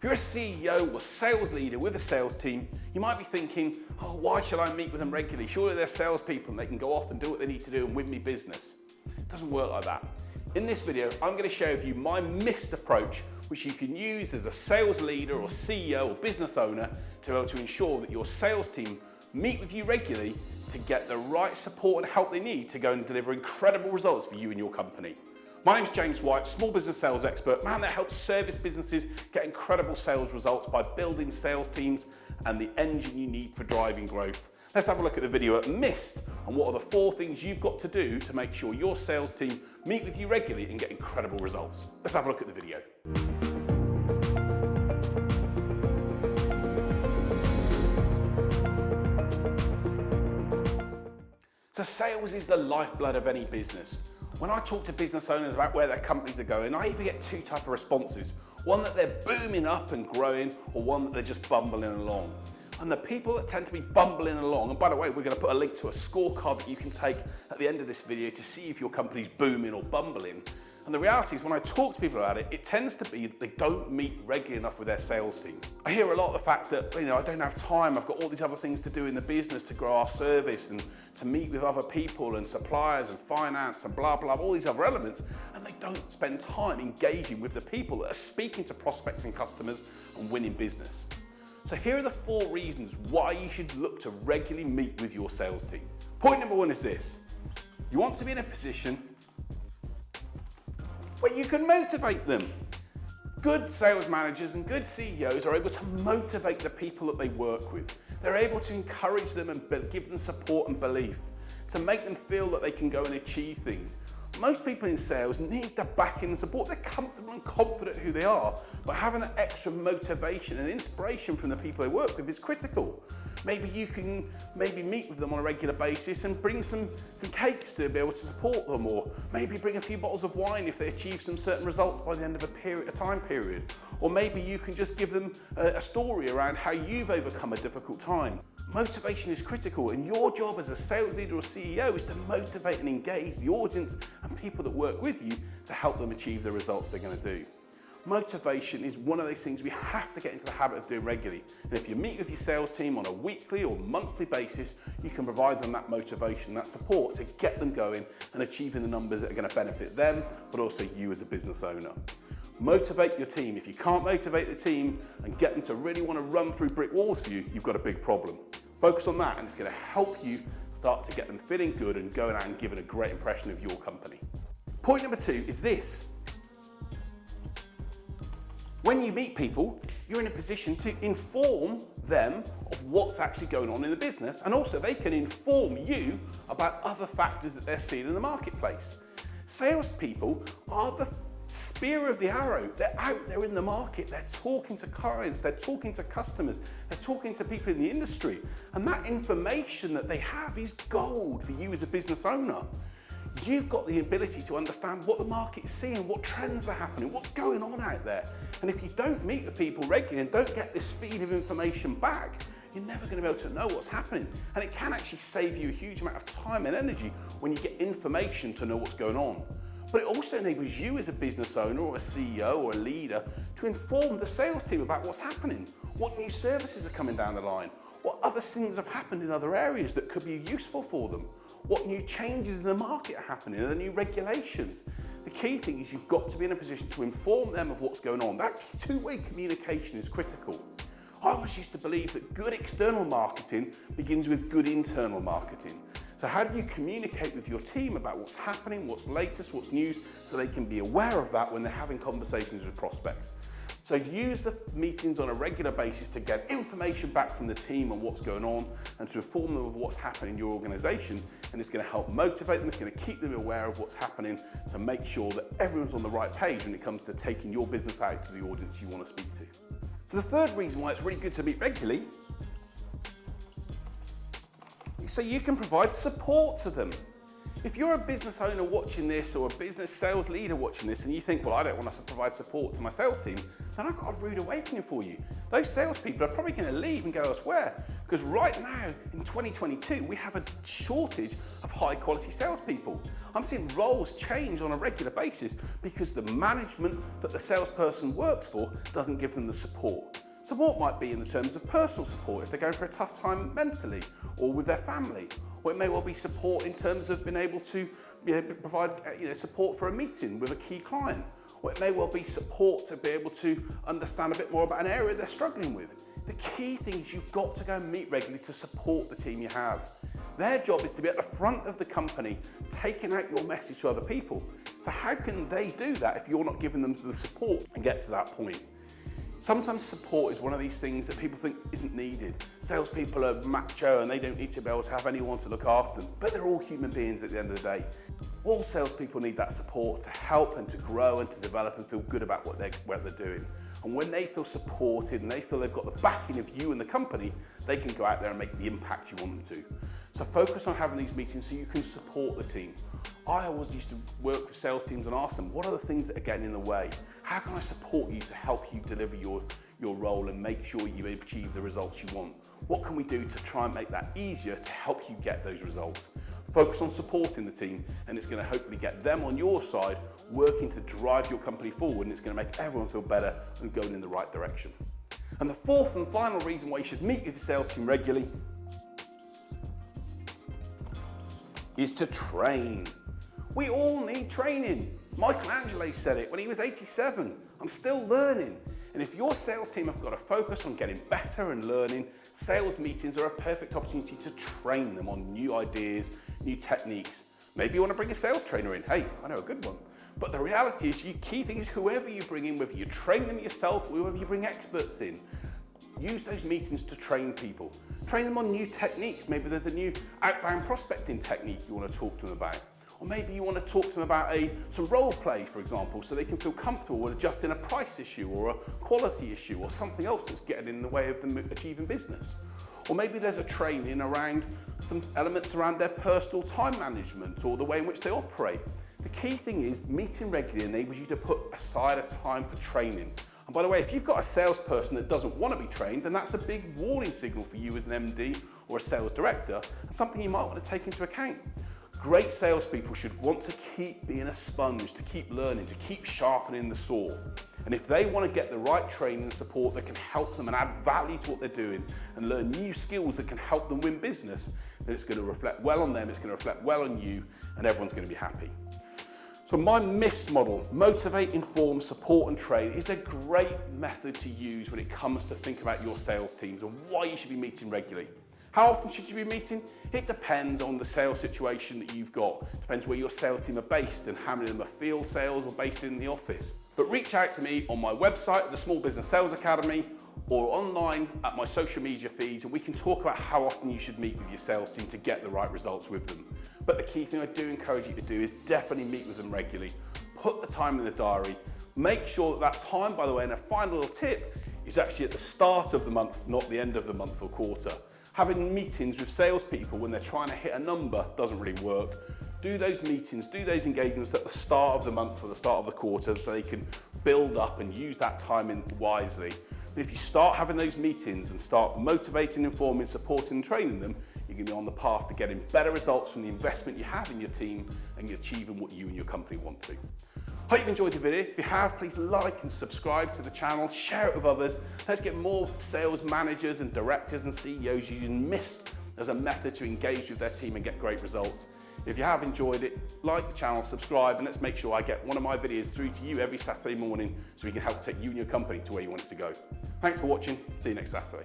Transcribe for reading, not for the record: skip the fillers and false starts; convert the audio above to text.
If you're a CEO or sales leader with a sales team, you might be thinking, oh, why should I meet with them regularly? Surely they're salespeople and they can go off and do what they need to do and win me business. It doesn't work like that. In this video, I'm going to share with you my missed approach, which you can use as a sales leader or CEO or business owner to be able to ensure that your sales team meet with you regularly to get the right support and help they need to go and deliver incredible results for you and your company. My name is James White, small business sales expert, man that helps service businesses get incredible sales results by building sales teams and the engine you need for driving growth. Let's have a look at the video at Missed and what are the 4 things you've got to do to make sure your sales team meet with you regularly and get incredible results. Let's have a look at the video. So sales is the lifeblood of any business. When I talk to business owners about where their companies are going, I either get 2 types of responses. One that they're booming up and growing, or one that they're just bumbling along. And the people that tend to be bumbling along, and by the way, we're going to put a link to a scorecard that you can take at the end of this video to see if your company's booming or bumbling. And the reality is when I talk to people about it, it tends to be that they don't meet regularly enough with their sales team. I hear a lot of the fact that, I don't have time, I've got all these other things to do in the business to grow our service and to meet with other people and suppliers and finance and blah, blah, all these other elements, and they don't spend time engaging with the people that are speaking to prospects and customers and winning business. So here are the 4 reasons why you should look to regularly meet with your sales team. Point number 1 is this. You want to be in a position where you can motivate them. Good sales managers and good CEOs are able to motivate the people that they work with. They're able to encourage them and give them support and belief, to make them feel that they can go and achieve things. Most people in sales need the backing and support. They're comfortable and confident who they are, but having that extra motivation and inspiration from the people they work with is critical. Maybe you can meet with them on a regular basis and bring some cakes to be able to support them, or maybe bring a few bottles of wine if they achieve some certain results by the end of a time period. Or maybe you can just give them a story around how you've overcome a difficult time. Motivation is critical, and your job as a sales leader or CEO is to motivate and engage the audience and people that work with you to help them achieve the results they're going to do. Motivation is one of those things we have to get into the habit of doing regularly. And if you meet with your sales team on a weekly or monthly basis, you can provide them that motivation, that support to get them going and achieving the numbers that are going to benefit them, but also you as a business owner. Motivate your team. If you can't motivate the team and get them to really want to run through brick walls for you, you've got a big problem. Focus on that, and it's going to help you start to get them feeling good and going out and giving a great impression of your company. Point number 2 is this. When you meet people, you're in a position to inform them of what's actually going on in the business, and also they can inform you about other factors that they're seeing in the marketplace. Salespeople are the spear of the arrow. They're out there in the market, they're talking to clients, they're talking to customers, they're talking to people in the industry, and that information that they have is gold for you as a business owner. You've got the ability to understand what the market is seeing, what trends are happening, what's going on out there. And if you don't meet the people regularly and don't get this feed of information back, you're never going to be able to know what's happening. And it can actually save you a huge amount of time and energy when you get information to know what's going on. But it also enables you as a business owner or a CEO or a leader to inform the sales team about what's happening, what new services are coming down the line, what other things have happened in other areas that could be useful for them, what new changes in the market are happening, are there new regulations. The key thing is you've got to be in a position to inform them of what's going on. That 2-way communication is critical. I always used to believe that good external marketing begins with good internal marketing. So how do you communicate with your team about what's happening, what's latest, what's news, so they can be aware of that when they're having conversations with prospects? So use the meetings on a regular basis to get information back from the team on what's going on and to inform them of what's happening in your organization, and it's going to help motivate them, it's going to keep them aware of what's happening to make sure that everyone's on the right page when it comes to taking your business out to the audience you want to speak to. So the 3rd reason why it's really good to meet regularly is so you can provide support to them. If you're a business owner watching this or a business sales leader watching this and you think, well, I don't want us to provide support to my sales team, then I've got a rude awakening for you. Those salespeople are probably going to leave and go elsewhere, because right now in 2022 we have a shortage of high quality salespeople. I'm seeing roles change on a regular basis because the management that the salesperson works for doesn't give them the support. Support might be in the terms of personal support if they're going for a tough time mentally or with their family, or it may well be support in terms of being able to provide support for a meeting with a key client, or it may well be support to be able to understand a bit more about an area they're struggling with. The key thing is you've got to go and meet regularly to support the team you have. Their job is to be at the front of the company, taking out your message to other people. So how can they do that if you're not giving them the support and get to that point? Sometimes support is one of these things that people think isn't needed. Salespeople are macho and they don't need to be able to have anyone to look after them, but they're all human beings at the end of the day. All salespeople need that support to help and to grow and to develop and feel good about what they're doing. And when they feel supported and they feel they've got the backing of you and the company, they can go out there and make the impact you want them to. So focus on having these meetings so you can support the team. I always used to work with sales teams and ask them, what are the things that are getting in the way? How can I support you to help you deliver your role and make sure you achieve the results you want? What can we do to try and make that easier to help you get those results? Focus on supporting the team, and it's going to hopefully get them on your side working to drive your company forward, and it's going to make everyone feel better and going in the right direction. And the fourth and final reason why you should meet with your sales team regularly is to train. We all need training. Michelangelo said it when he was 87. I'm still learning. And if your sales team have got to focus on getting better and learning, sales meetings are a perfect opportunity to train them on new ideas, new techniques. Maybe you want to bring a sales trainer in. Hey, I know a good one. But the reality is, key thing is whoever you bring in, whether you train them yourself or whether you bring experts in, use those meetings to train people. Train them on new techniques. Maybe there's a new outbound prospecting technique you want to talk to them about. Or maybe you want to talk to them about some role play, for example, so they can feel comfortable with adjusting a price issue or a quality issue or something else that's getting in the way of them achieving business. Or maybe there's a training around some elements around their personal time management or the way in which they operate. The key thing is meeting regularly enables you to put aside a time for training. And by the way, if you've got a salesperson that doesn't want to be trained, then that's a big warning signal for you as an MD or a sales director, and something you might want to take into account. Great salespeople should want to keep being a sponge, to keep learning, to keep sharpening the saw. And if they want to get the right training and support that can help them and add value to what they're doing and learn new skills that can help them win business, then it's going to reflect well on them, it's going to reflect well on you, and everyone's going to be happy. So my MIST model, motivate, inform, support and train, is a great method to use when it comes to think about your sales teams and why you should be meeting regularly. How often should you be meeting? It depends on the sales situation that you've got. It depends where your sales team are based and how many of them are field sales or based in the office. But reach out to me on my website, the Small Business Sales Academy, or online at my social media feeds, and we can talk about how often you should meet with your sales team to get the right results with them. But the key thing I do encourage you to do is definitely meet with them regularly. Put the time in the diary. Make sure that time, by the way, and a final little tip, is actually at the start of the month, not the end of the month or quarter. Having meetings with salespeople when they're trying to hit a number doesn't really work. Do those meetings, do those engagements at the start of the month or the start of the quarter so they can build up and use that time in wisely. And if you start having those meetings and start motivating, informing, supporting and training them, you're going to be on the path to getting better results from the investment you have in your team and achieving what you and your company want to. Hope you've enjoyed the video. If you have, please like and subscribe to the channel, share it with others. Let's get more sales managers and directors and CEOs using MIST as a method to engage with their team and get great results. If you have enjoyed it, like the channel, subscribe, and let's make sure I get one of my videos through to you every Saturday morning so we can help take you and your company to where you want it to go. Thanks for watching. See you next Saturday.